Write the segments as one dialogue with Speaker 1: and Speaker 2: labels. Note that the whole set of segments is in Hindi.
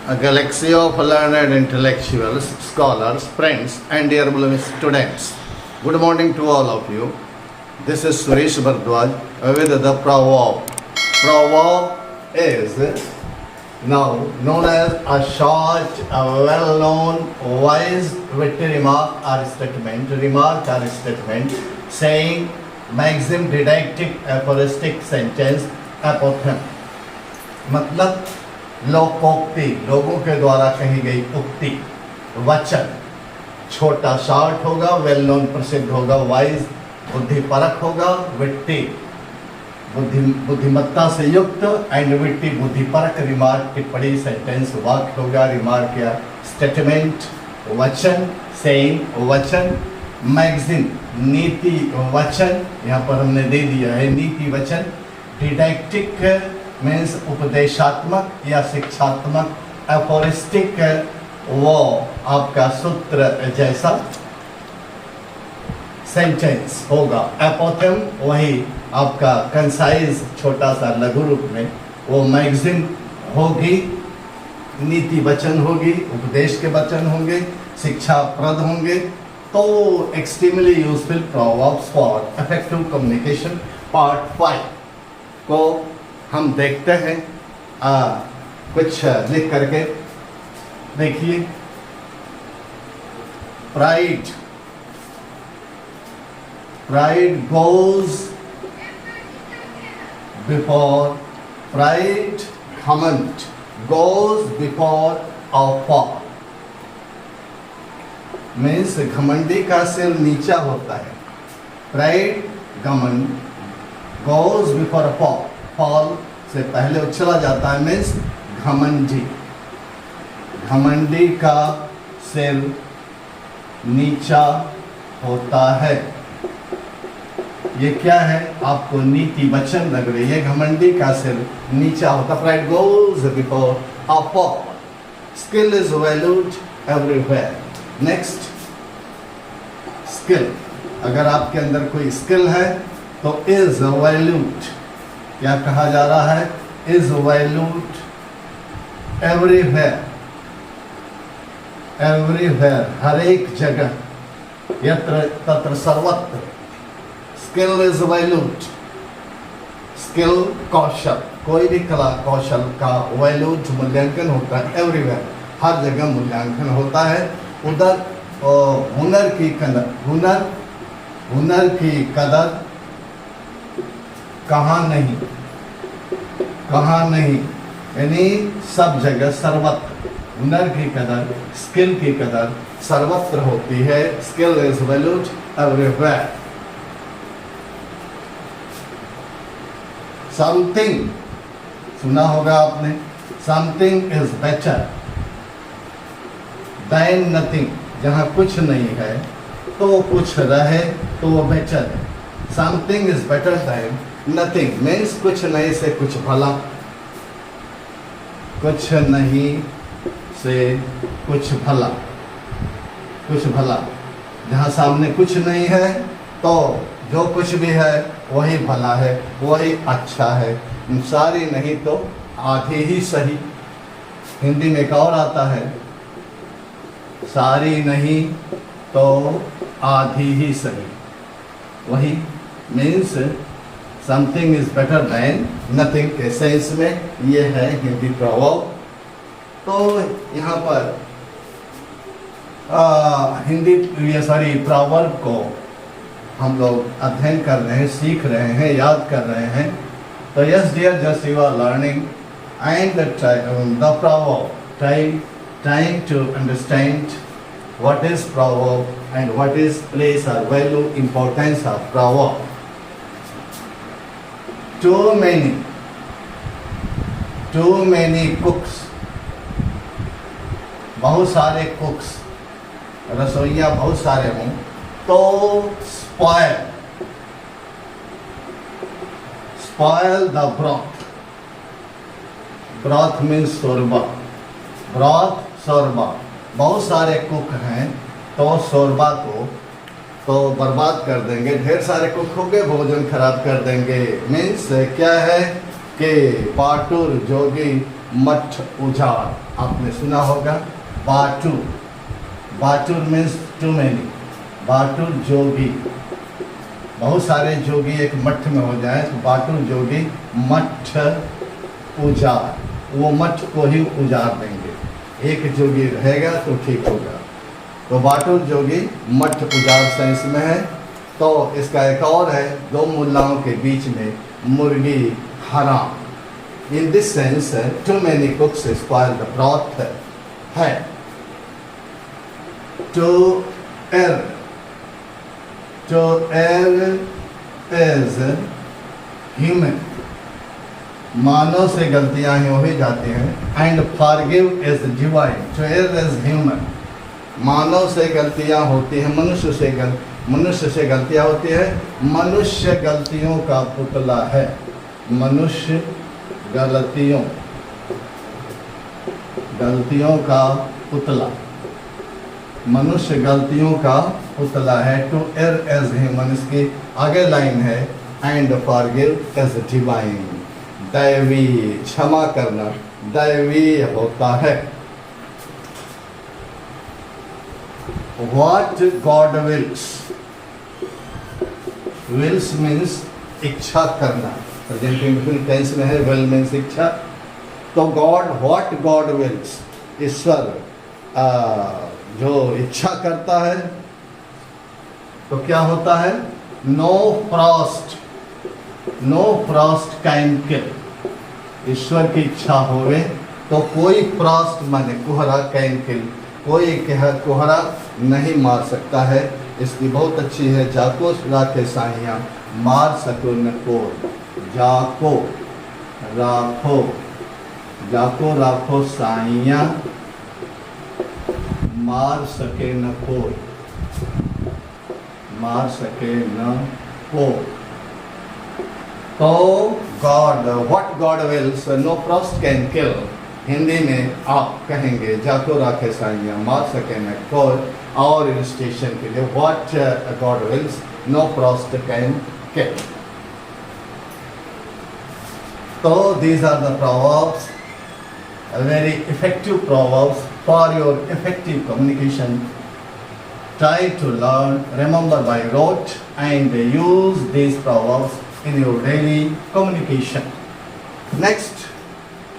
Speaker 1: A galaxy of learned intellectuals, scholars, friends, and dear beloved students. Good morning to all of you. This is Suresh Bhardwaj with the proverb. Proverb is now known as a short, a well-known, wise, witty remark or statement, saying, maxim, didactic, aphoristic, sentence, apothegm. मतलब लोकोक्ति, लोगों के द्वारा कही गई उक्ति, वचन, छोटा शॉर्ट होगा, वेल नोन प्रसिद्ध होगा, वाइज बुद्धिपरक होगा, विट्टी बुद्धिमत्ता से युक्त, एंड विट्टी बुद्धिपरक, रिमार्क टिप्पणी, सेंटेंस वाक्य होगा, रिमार्क या स्टेटमेंट वचन, सेइंग वचन, मैगजीन नीति वचन, यहाँ पर हमने दे दिया है नीति वचन, डिडैक्टिक मीन्स उपदेशात्मक या शिक्षात्मक, एफोरिस्टिक वो आपका सूत्र जैसा, सेंटेंस होगा, एपोथेम वही आपका कंसाइज छोटा सा लघु रूप में, वो मैगजीन होगी, नीति वचन होगी, उपदेश के वचन होंगे, शिक्षाप्रद होंगे। तो extremely useful proverbs for effective communication part 5 को हम देखते हैं। कुछ लिख करके देखिए। प्राइड गोज बिफोर, प्राइड घमंड goes before a fall, means घमंडी का सिर नीचा होता है। प्राइड घमंड goes before a fall, fall से पहले उछला जाता है, मीन्स घमंडी का सिर नीचा होता है। ये क्या है, आपको नीति वचन लग रही है, घमंडी का सिर नीचा होता। Pride goes before a fall, skill is valued everywhere. Next, skill, अगर आपके अंदर कोई स्किल है तो इज वैल्यूड, क्या कहा जा रहा है, इज वैल्यूड एवरीवेयर, एवरीवेयर हर एक जगह, यत्र तत्र सर्वत्र, स्किल इज वैल्यूड। स्किल कौशल, कोई भी कला कौशल का वैल्यूड मूल्यांकन होता है, एवरीवेयर हर जगह मूल्यांकन होता है। उधर हुनर की कदर, हुनर की कदर कहाँ नहीं, यानी सब जगह सर्वत्र, हुनर की कदर, स्किल की कदर सर्वत्र होती है। Skill is valued everywhere. Something सुना होगा आपने, something is better than nothing, जहाँ कुछ नहीं है तो कुछ रहे तो वो बेटर है। Something is better than nothing means कुछ नहीं से कुछ भला, कुछ नहीं से कुछ भला, कुछ भला। जहाँ सामने कुछ नहीं है तो जो कुछ भी है वही भला है, वही अच्छा है। सारी नहीं तो आधी ही सही। हिंदी में एक और आता है, सारी नहीं तो आधी ही सही, वही means something is better than nothing के सेंस में ये है हिंदी प्रवर्ब। तो यहाँ पर प्रवर्ब को हम लोग अध्ययन कर रहे हैं, सीख रहे हैं, याद कर रहे हैं। तो yes dear, just you are learning and the proverb, trying to understand what is proverb and what is place or value, importance of proverb. Too many cooks, बहुत सारे कुक्स, रसोइया बहुत सारे हों तो spoil the broth, broth means शोरबा, broth शोरबा। बहुत सारे कुक हैं तो शोरबा को तो बर्बाद कर देंगे, ढेर सारे कुक होंगे भोजन खराब कर देंगे। मीन्स क्या है कि पाटुर जोगी मठ उजाड़, आपने सुना होगा। बाटुर, बाटुर मीन्स टू मैनी, बाटुर जोगी, बहुत सारे जोगी एक मठ में हो जाए तो बाटुर जोगी मठ उजाड़, वो मठ को ही उजाड़ देंगे, एक जोगी रहेगा तो ठीक होगा। तो बाटुर जोगी मठ उजाड़ सेंस में है। तो इसका एक और है, दो मुल्लाओं के बीच में मुर्गी हराम। In this sense too many cooks spoil the broth है। To err, to err is human, मानव से गलतियां हो ही जाती हैं। And forgive is divine, to err is human, मानव से गलतियां होती हैं, मनुष्य से गलतियां होती है। मनुष्य गलतियों का पुतला है, मनुष्य गलतियों का पुतला, मनुष्य गलतियों का पुतला है। टू err as human, इसकी आगे लाइन है एंड फॉरगिव as डिवाइन, दैवी, क्षमा करना दैवी होता है। What God wills, wills means इच्छा करना, प्रेजेंट इंडेफिनिट टेंस में है, will means इच्छा। तो गॉड, what God wills, ईश्वर जो इच्छा करता है तो क्या होता है? नो फ्रॉस्ट कैन किल, ईश्वर की इच्छा होवे तो कोई फ्रॉस्ट माने कोहरा, कैन किल, कोई कोहरा नहीं मार सकता है। इसकी बहुत अच्छी है, जाको राखे साइयाँ मार सको न को, जाको राखो साइयाँ मार सके न कोई, मार सके न को। तो God, what God wills no frost can kill, Hindi में आप कहेंगे जाको राखे साइयाँ मार सके न कोई, और इलस्ट्रेशन के लिए what God wills no frost can kill. तो these are the proverbs, very effective proverbs for your effective communication. Try to learn, remember by rote, and use these proverbs in your daily communication. Next,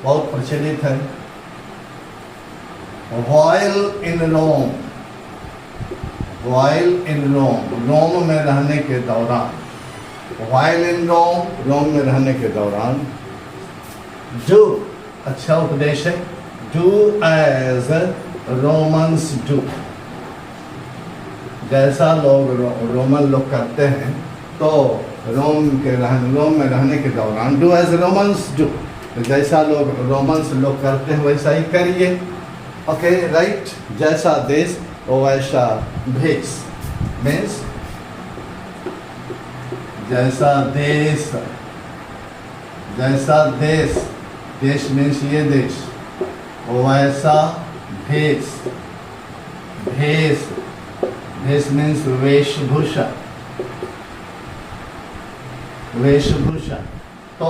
Speaker 1: बहुत प्रचलित है, while in Rome, while in Rome, रोम में रहने के दौरान, while in Rome, रोम में रहने के दौरान, do, अच्छा उपदेश है, do as Romans do, जैसा लोग रोमन लोग करते हैं, तो रोम में रहने के दौरान do as Romans do, जैसा लोग रोमन्स लोग करते हैं वैसा ही करिए। ओके, राइट, जैसा देश वैसा भेष, मीन्स जैसा देश, देश मीन्स ये देश, वैसा भेष, भेष मीन्स वेशभूषा, तो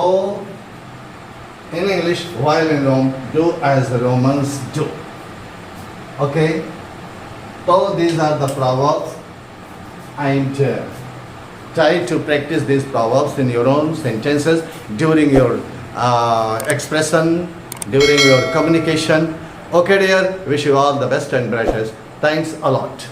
Speaker 1: in English, while in Rome, do as the Romans do. Okay, so these are the proverbs, and try to practice these proverbs in your own sentences during your expression, during your communication. Okay dear, wish you all the best and brightest. Thanks a lot.